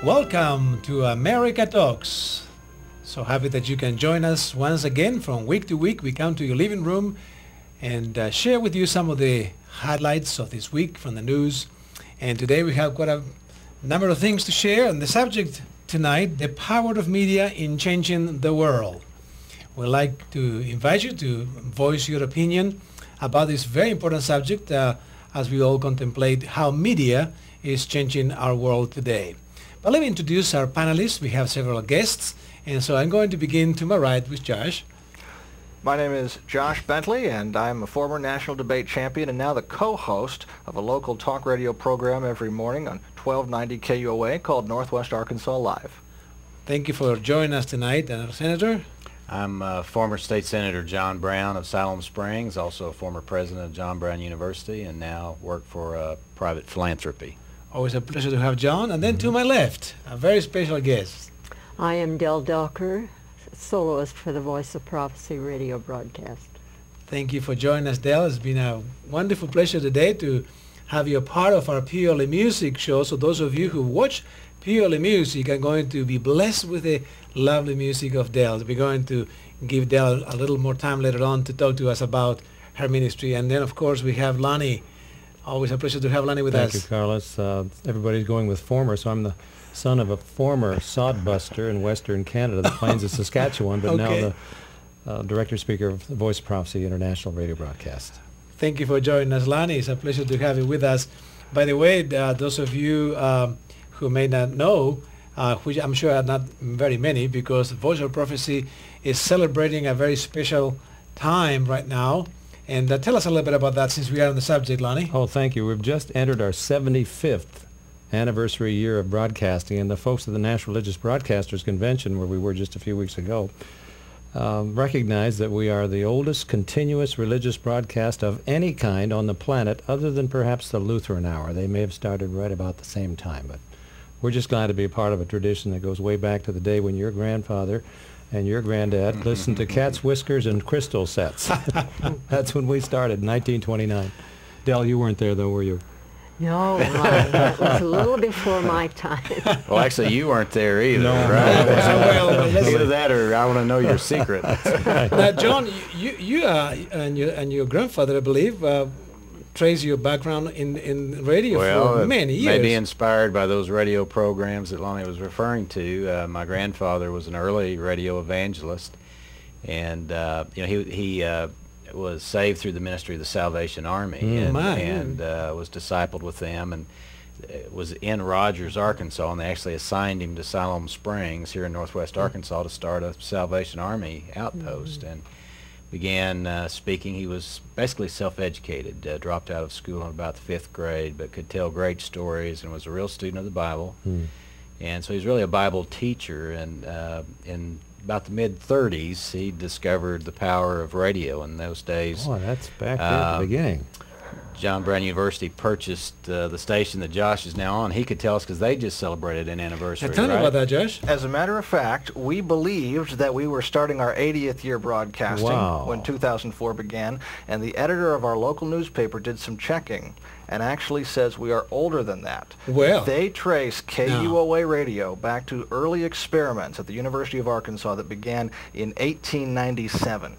Welcome to America Talks. So happy that you can join us once again. From week to week, we come to your living room and share with you some of the highlights of this week from the news. And today we have quite a number of things to share. And the subject tonight, the power of media in changing the world. We'd like to invite you to voice your opinion about this very important subject as we all contemplate how media is changing our world today. But let me introduce our panelists. We have several guests, and so I'm going to begin to my right with Josh. My name is Josh Bentley, and I'm a former national debate champion and now the co-host of a local talk radio program every morning on 1290 KUOA called Northwest Arkansas Live. Thank you for joining us tonight, Senator. I'm former State Senator John Brown of Siloam Springs, also a former president of John Brown University, and now work for private philanthropy. Always a pleasure to have John. And then to my left, a very special guest. I am Del Delker, soloist for the Voice of Prophecy radio broadcast. Thank you for joining us, Del. It's been a wonderful pleasure today to have you a part of our PLE Music show. So those of you who watch PLE Music are going to be blessed with the lovely music of Del. We're going to give Del a little more time later on to talk to us about her ministry. And then, of course, we have Lonnie. Always a pleasure to have Lonnie with us. Thank you, Carlos. Everybody's going with former, so I'm the son of a former sodbuster in Western Canada, the plains of Saskatchewan, but now the director-speaker of the Voice of Prophecy International radio broadcast. Thank you for joining us, Lonnie. It's a pleasure to have you with us. By the way, those of you who may not know, which I'm sure are not very many, because Voice of Prophecy is celebrating a very special time right now. And tell us a little bit about that since we are on the subject, Lonnie. Oh, thank you. We've just entered our 75th anniversary year of broadcasting, and the folks at the National Religious Broadcasters Convention, where we were just a few weeks ago, recognize that we are the oldest continuous religious broadcast of any kind on the planet other than perhaps the Lutheran Hour. They may have started right about the same time, but we're just glad to be a part of a tradition that goes way back to the day when your grandfather and your granddad listened to Cat's Whiskers and Crystal Sets. That's when we started, 1929. Del, you weren't there, though, were you? No, that was a little before my time. Well, actually, you weren't there either, No, right? Either that or I want to know your secret. Now, John, you and your grandfather, I believe, trace your background in radio for many years. Maybe inspired by those radio programs that Lonnie was referring to. My grandfather was an early radio evangelist, and he was saved through the ministry of the Salvation Army, and was discipled with them, and was in Rogers, Arkansas, and they actually assigned him to Siloam Springs here in Northwest Arkansas to start a Salvation Army outpost, and began speaking. He was basically self-educated, dropped out of school in about the 5th grade, but could tell great stories and was a real student of the Bible. And so he's really a Bible teacher, and in about the mid-30s, he discovered the power of radio. In those days, oh, that's back there at the beginning. John Brown University purchased the station that Josh is now on. He could tell us because they just celebrated an anniversary. Tell me about that, Josh. As a matter of fact, we believed that we were starting our 80th year broadcasting when 2004 began, and the editor of our local newspaper did some checking and actually says we are older than that. Well, they trace KUOA radio back to early experiments at the University of Arkansas that began in 1897.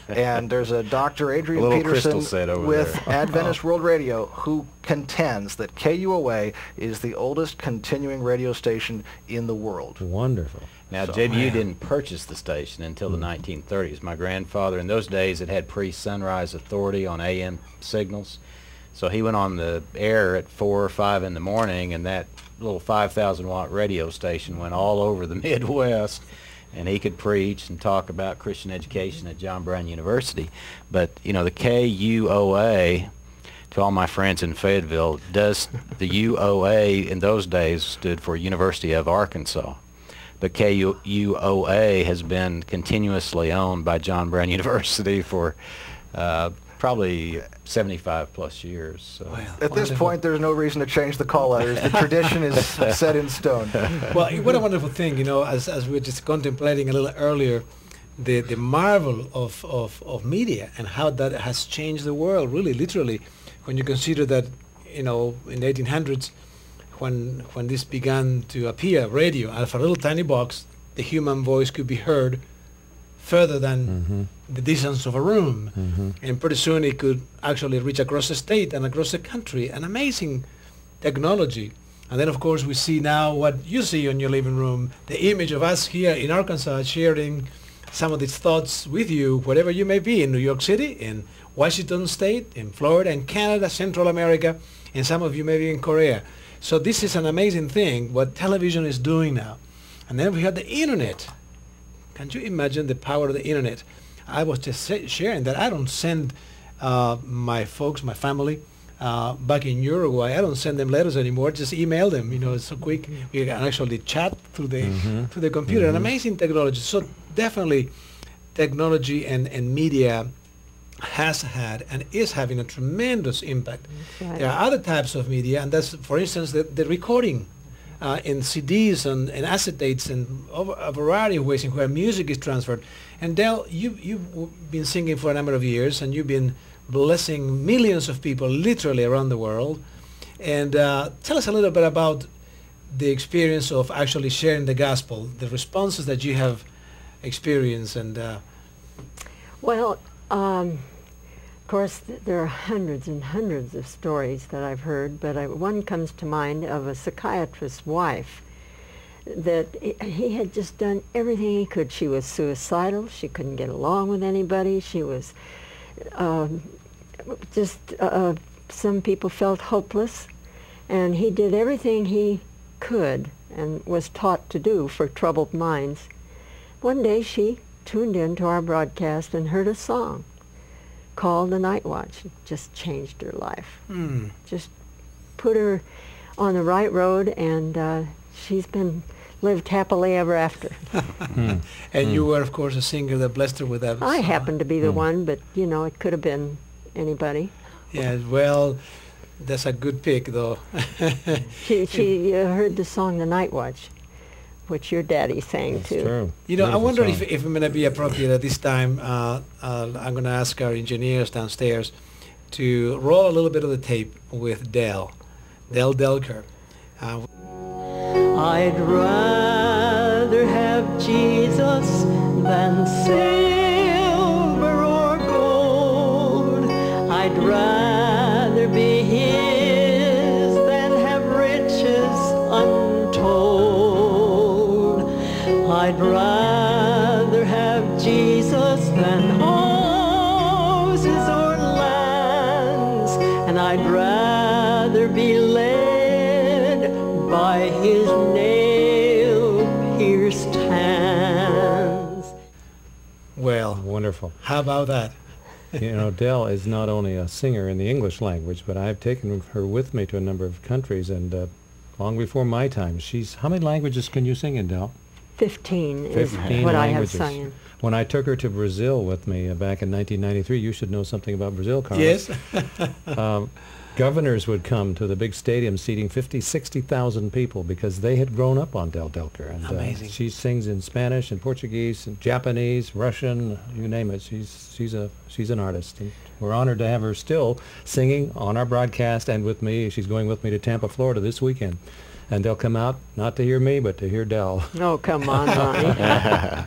And there's a Dr. Adrian Peterson with Adventist World Radio who contends that KUOA is the oldest continuing radio station in the world. Wonderful. Now, JBU didn't purchase the station until the 1930s. My grandfather, in those days, it had pre-sunrise authority on AM signals. So he went on the air at 4 or 5 in the morning, and that little 5,000-watt radio station went all over the Midwest. And he could preach and talk about Christian education at John Brown University. But, you know, the KUOA, to all my friends in Fayetteville, the UOA in those days stood for University of Arkansas. But KUOA has been continuously owned by John Brown University for probably 75 plus years. So. Well, at this point, there's no reason to change the call letters. The tradition is set in stone. Well, what a wonderful thing, you know, as we were just contemplating a little earlier, the marvel of media and how that has changed the world, really, literally, when you consider that, you know, in the 1800s, when this began to appear, radio, out of a little tiny box, the human voice could be heard further than the distance of a room. And pretty soon it could actually reach across the state and across the country. An amazing technology. And then, of course, we see now what you see on your living room, the image of us here in Arkansas sharing some of these thoughts with you, wherever you may be, in New York City, in Washington State, in Florida, in Canada, Central America, and some of you may be in Korea. So this is an amazing thing, what television is doing now. And then we have the internet. Can you imagine the power of the internet? I was just sharing that I don't send my folks, my family, back in Uruguay, I don't send them letters anymore, just email them. You know, it's so quick. We can actually chat through the computer. An amazing technology. So definitely technology and media has had and is having a tremendous impact. Right. There are other types of media, and that's, for instance, the recording in CDs and acetates and a variety of ways in where music is transferred. And Del, you've been singing for a number of years, and you've been blessing millions of people literally around the world. And tell us a little bit about the experience of actually sharing the gospel, the responses that you have experienced. And well, of course, there are hundreds and hundreds of stories that I've heard, but one comes to mind of a psychiatrist's wife that he had just done everything he could. She was suicidal. She couldn't get along with anybody. She was some people felt hopeless, and he did everything he could and was taught to do for troubled minds. One day she tuned into our broadcast and heard a song called The Night Watch. It just changed her life. Just put her on the right road, and she's been lived happily ever after. And you were, of course, a singer that blessed her with that. I happened to be the one, but you know, it could have been anybody. Yeah, well, that's a good pick, though. She heard the song The Night Watch, which your daddy sang That's too. True. You know, Beautiful I wonder song. if it may be appropriate at this time. I'm going to ask our engineers downstairs to roll a little bit of the tape with Del Delker. I'd rather have Jesus than silver or gold. I'd rather be his than have riches untold. I'd rather have Jesus than houses or lands, and I'd rather be led by his nail-pierced hands. Well, Wonderful. how about that? You know, Del is not only a singer in the English language, but I've taken her with me to a number of countries, and long before my time, how many languages can you sing in, Del? 15 is 15 what languages. I have sung in. When I took her to Brazil with me back in 1993, you should know something about Brazil, Carlos. Yes. Governors would come to the big stadium seating 50, 60,000 people because they had grown up on Del Delker. And Amazing. she sings in Spanish and Portuguese and Japanese, Russian, you name it. She's an artist. And we're honored to have her still singing on our broadcast and with me. She's going with me to Tampa, Florida this weekend. And they'll come out not to hear me, but to hear Del. Oh, come on, Ronnie.